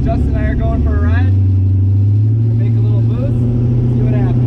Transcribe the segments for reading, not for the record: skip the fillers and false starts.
Justin and I are going for a ride. Make a little boost, see what happens.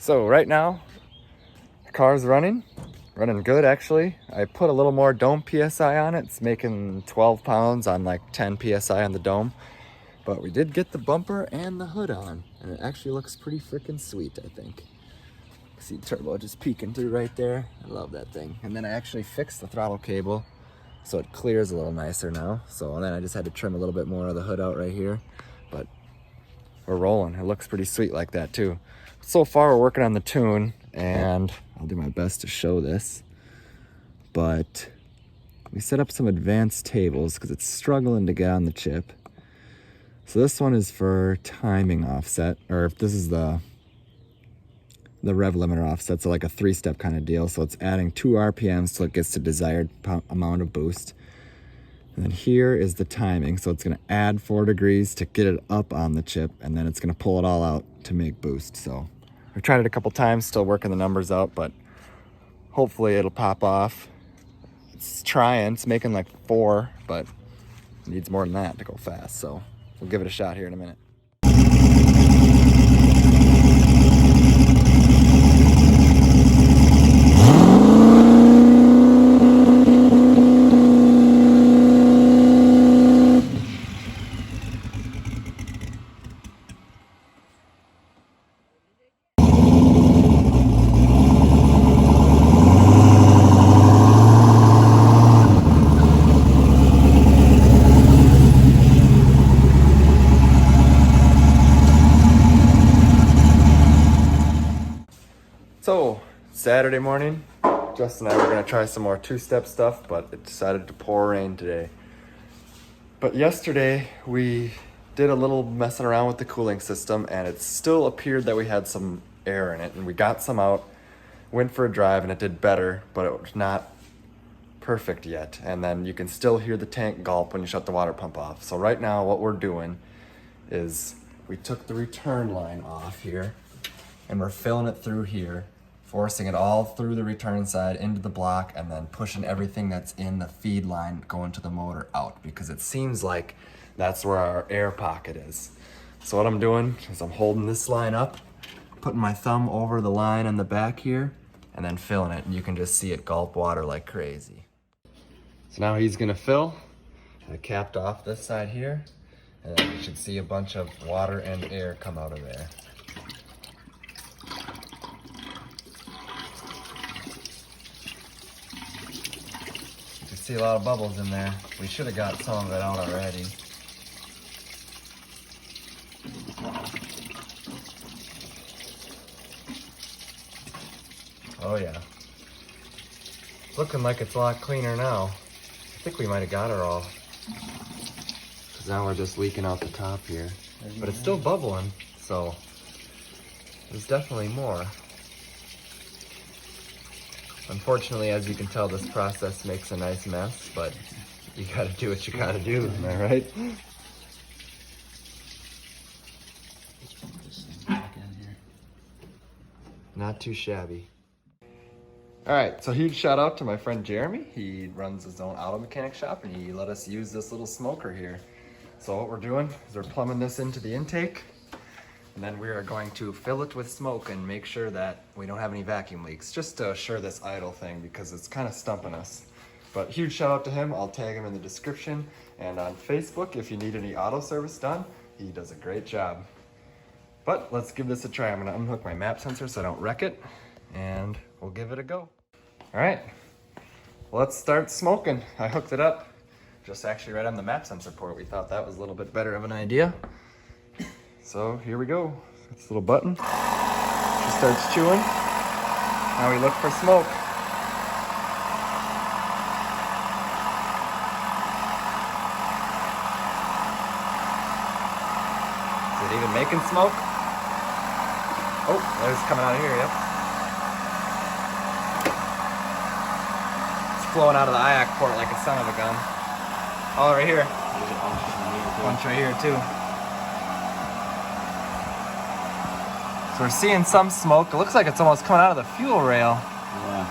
So right now, the car's running good actually. I put a little more dome PSI on it. It's making 12 pounds on like 10 PSI on the dome. But we did get the bumper and the hood on, and it actually looks pretty freaking sweet, I think. See turbo just peeking through right there. I love that thing. And then I actually fixed the throttle cable so it clears a little nicer now. So then I just had to trim a little bit more of the hood out right here, but we're rolling. It looks pretty sweet like that too. So far we're working on the tune, and I'll do my best to show this, but we set up some advanced tables because it's struggling to get on the chip. So this one is for timing offset, or if this is the rev limiter offset, so like a 3-step kind of deal. So it's adding 2 RPMs till it gets to desired amount of boost. And then here is the timing, so it's going to add 4 degrees to get it up on the chip, and then it's going to pull it all out to make boost. So we've tried it a couple times, still working the numbers out, but hopefully it'll pop off. It's trying, it's making like 4, but it needs more than that to go fast. So we'll give it a shot here in a minute. So, Saturday morning, Justin and I were going to try some more 2-step stuff, but it decided to pour rain today. But yesterday, we did a little messing around with the cooling system, and it still appeared that we had some air in it, and we got some out, went for a drive, and it did better, but it was not perfect yet. And then you can still hear the tank gulp when you shut the water pump off. So right now, what we're doing is we took the return line off here, and we're filling it through here, forcing it all through the return side into the block, and then pushing everything that's in the feed line going to the motor out, because it seems like that's where our air pocket is. So what I'm doing is I'm holding this line up, putting my thumb over the line on the back here, and then filling it, and you can just see it gulp water like crazy. So now he's gonna fill. I capped off this side here, and then you should see a bunch of water and air come out of there. You can see a lot of bubbles in there. We should have got some of it out already. Oh yeah. Looking like it's a lot cleaner now. I think we might have got her all. Because now we're just leaking out the top here. But it's still bubbling, so there's definitely more. Unfortunately, as you can tell, this process makes a nice mess, but you gotta do what you gotta do, am I right? Not too shabby. All right, so huge shout out to my friend Jeremy. He runs his own auto mechanic shop and he let us use this little smoker here. So what we're doing is we're plumbing this into the intake, and then we are going to fill it with smoke and make sure that we don't have any vacuum leaks, just to assure this idle thing because it's kind of stumping us. But huge shout out to him. I'll tag him in the description and on Facebook if you need any auto service done. He does a great job. But let's give this a try. I'm gonna unhook my map sensor so I don't wreck it, and we'll give it a go. All right, let's start smoking. I hooked it up just actually right on the map sensor port. We thought that was a little bit better of an idea. So here we go. This little button. She starts chewing. Now we look for smoke. Is it even making smoke? Oh, there's coming out of here, yep. It's flowing out of the IAC port like a son of a gun. Oh, right here. There's a bunch right here too. So we're seeing some smoke. It looks like it's almost coming out of the fuel rail. Yeah.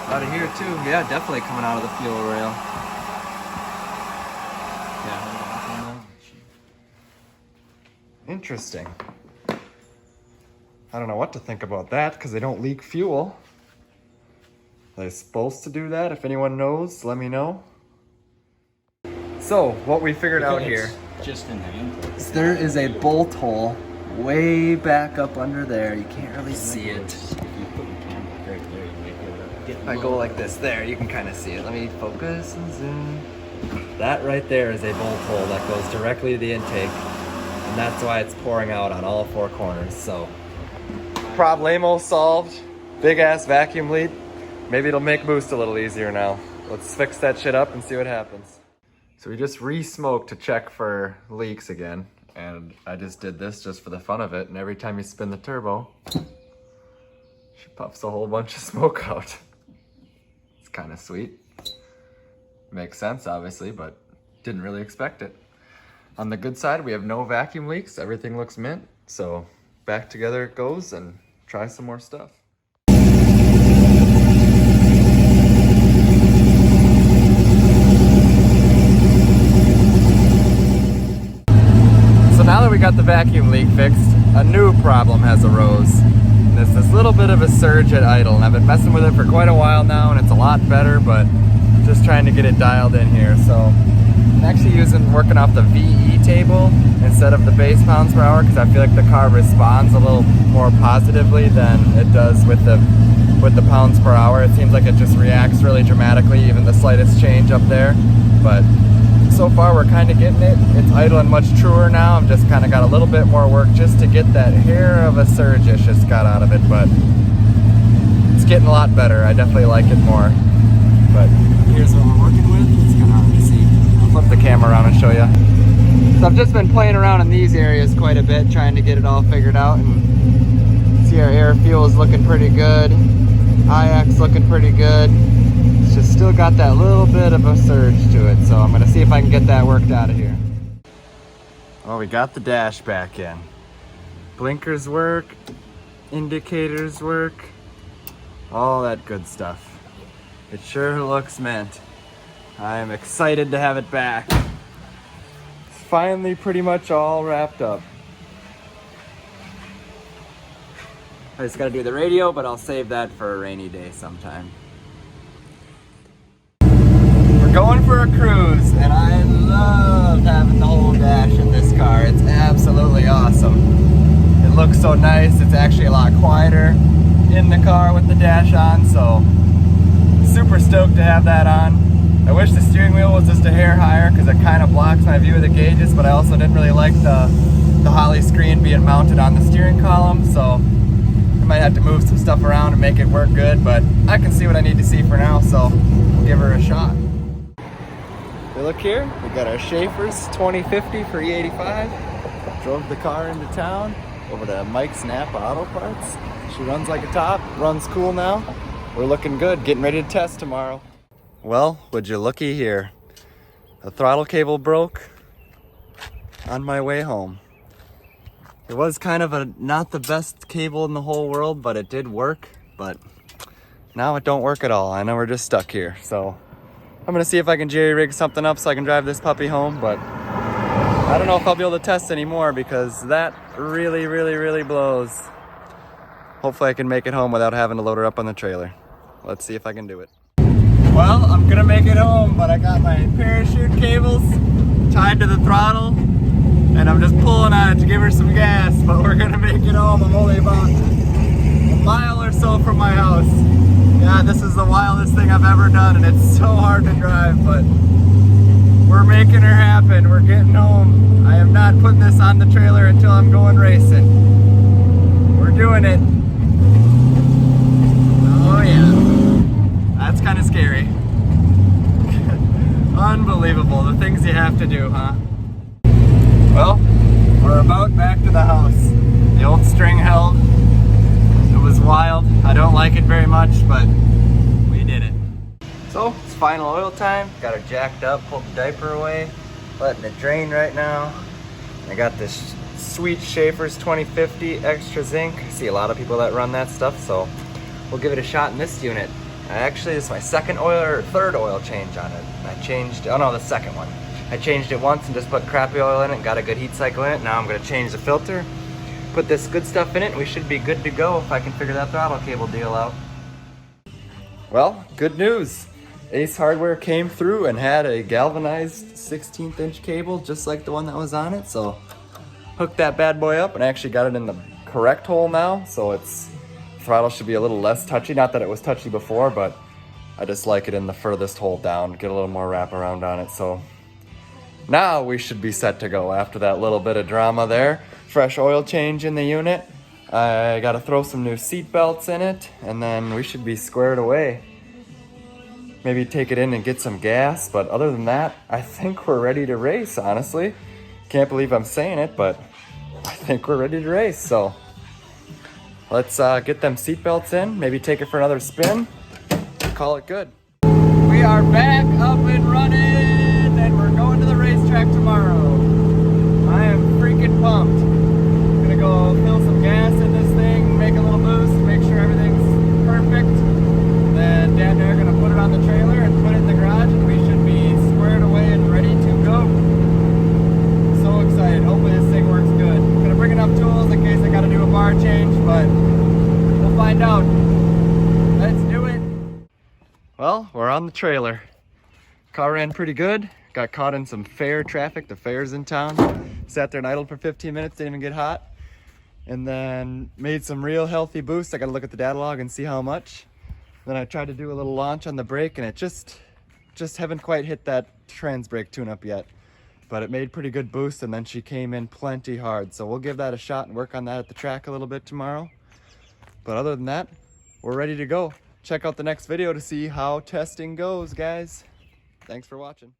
Out of here too. Yeah, definitely coming out of the fuel rail. Interesting. I don't know what to think about that because they don't leak fuel. Are they supposed to do that? If anyone knows, let me know. So, what we figured out here. Just in the intake. There is a bolt hole way back up under there. You can't really see it. If you put the camera right there, you might be able to get If I go like this, there, you can kind of see it. Let me focus and zoom. That right there is a bolt hole that goes directly to the intake. And that's why it's pouring out on all four corners. So, problemo solved. Big ass vacuum leak. Maybe it'll make boost a little easier now. Let's fix that shit up and see what happens. So we just re-smoked to check for leaks again. And I just did this just for the fun of it. And every time you spin the turbo, she puffs a whole bunch of smoke out. It's kind of sweet. Makes sense, obviously, but didn't really expect it. On the good side, we have no vacuum leaks. Everything looks mint. So back together it goes and try some more stuff. So now that we got the vacuum leak fixed, a new problem has arose. And it's this little bit of a surge at idle. And I've been messing with it for quite a while now and it's a lot better, but just trying to get it dialed in here. So I'm actually working off the VE table instead of the base pounds per hour because I feel like the car responds a little more positively than it does with the pounds per hour. It seems like it just reacts really dramatically, even the slightest change up there. But so far we're kind of getting it. It's idling much truer now. I've just kind of got a little bit more work just to get that hair of a surge it's just got out of it, but it's getting a lot better. I definitely like it more. But here's what we're working with. It's kind of hard to see. I'll flip the camera around and show you. So I've just been playing around in these areas quite a bit, trying to get it all figured out. And see, our air fuel is looking pretty good. IX looking pretty good. It's just still got that little bit of a surge to it. So I'm gonna see if I can get that worked out of here. Well, we got the dash back in. Blinkers work, indicators work, all that good stuff. It sure looks mint. I am excited to have it back. It's finally pretty much all wrapped up. I just gotta do the radio, but I'll save that for a rainy day sometime. We're going for a cruise, and I love having the whole dash in this car. It's absolutely awesome. It looks so nice. It's actually a lot quieter in the car with the dash on, so super stoked to have that on. I wish the steering wheel was just a hair higher because it kind of blocks my view of the gauges, but I also didn't really like the Holley screen being mounted on the steering column, so I might have to move some stuff around and make it work good, but I can see what I need to see for now, so we'll give her a shot. Hey, look here, we got our Schaefer's 2050 for E85. Drove the car into town, over to Mike's Napa Auto Parts. She runs like a top, runs cool now. We're looking good, getting ready to test tomorrow. Well, would you looky here. The throttle cable broke on my way home. It was kind of not the best cable in the whole world, but it did work. But now it don't work at all. I know we're just stuck here. So I'm gonna see if I can jerry rig something up so I can drive this puppy home, but I don't know if I'll be able to test anymore because that really blows. Hopefully I can make it home without having to load her up on the trailer. Let's see if I can do it. Well, I'm gonna make it home, but I got my parachute cables tied to the throttle and I'm just pulling on it to give her some gas, but we're gonna make it home. I'm only about a mile or so from my house. Yeah, this is the wildest thing I've ever done and it's so hard to drive, but we're making her happen. We're getting home. I am not putting this on the trailer until I'm going racing. We're doing it. Oh yeah. That's kind of scary. Unbelievable, the things you have to do, huh? Well, we're about back to the house. The old string held. It was wild. I don't like it very much, but we did it. So, it's final oil time. Got her jacked up, pulled the diaper away, letting it drain right now. I got this sweet Schaefer's 2050 extra zinc. I see a lot of people that run that stuff, so we'll give it a shot in this unit. Actually, this is my second oil or third oil change on it. I changed, oh no, the second one. I changed it once and just put crappy oil in it and got a good heat cycle in it. Now I'm gonna change the filter, put this good stuff in it, and we should be good to go if I can figure that throttle cable deal out. Well, good news. Ace Hardware came through and had a galvanized 16th inch cable just like the one that was on it. So hooked that bad boy up and I actually got it in the correct hole now. So its throttle should be a little less touchy. Not that it was touchy before, but I just like it in the furthest hole down, get a little more wraparound on it. So now we should be set to go after that little bit of drama there. Fresh oil change in the unit. I gotta throw some new seat belts in it and then we should be squared away. Maybe take it in and get some gas, but other than that, I think we're ready to race, honestly. Can't believe I'm saying it, but I think we're ready to race, so let's get them seat belts in, maybe take it for another spin, call it good. We are back up and running, and we're going to the racetrack tomorrow. I am freaking pumped. I'm gonna go fill some gas in this thing, make a little boost, make sure everything's perfect. Then Dad and I are gonna put it on the trailer and put it in the garage, and we should be squared away and ready to go. So excited. Hopefully this thing works good. I'm gonna bring enough tools in case I gotta do a bar change, but we'll find out. Let's do it. Well, we're on the trailer. Car ran pretty good. Got caught in some fair traffic. The fair's in town. Sat there and idled for 15 minutes, didn't even get hot. And then made some real healthy boosts. I gotta look at the data log and see how much. Then I tried to do a little launch on the brake and it just haven't quite hit that trans brake tune-up yet. But it made pretty good boost and then she came in plenty hard. So we'll give that a shot and work on that at the track a little bit tomorrow. But other than that, we're ready to go. Check out the next video to see how testing goes, guys. Thanks for watching.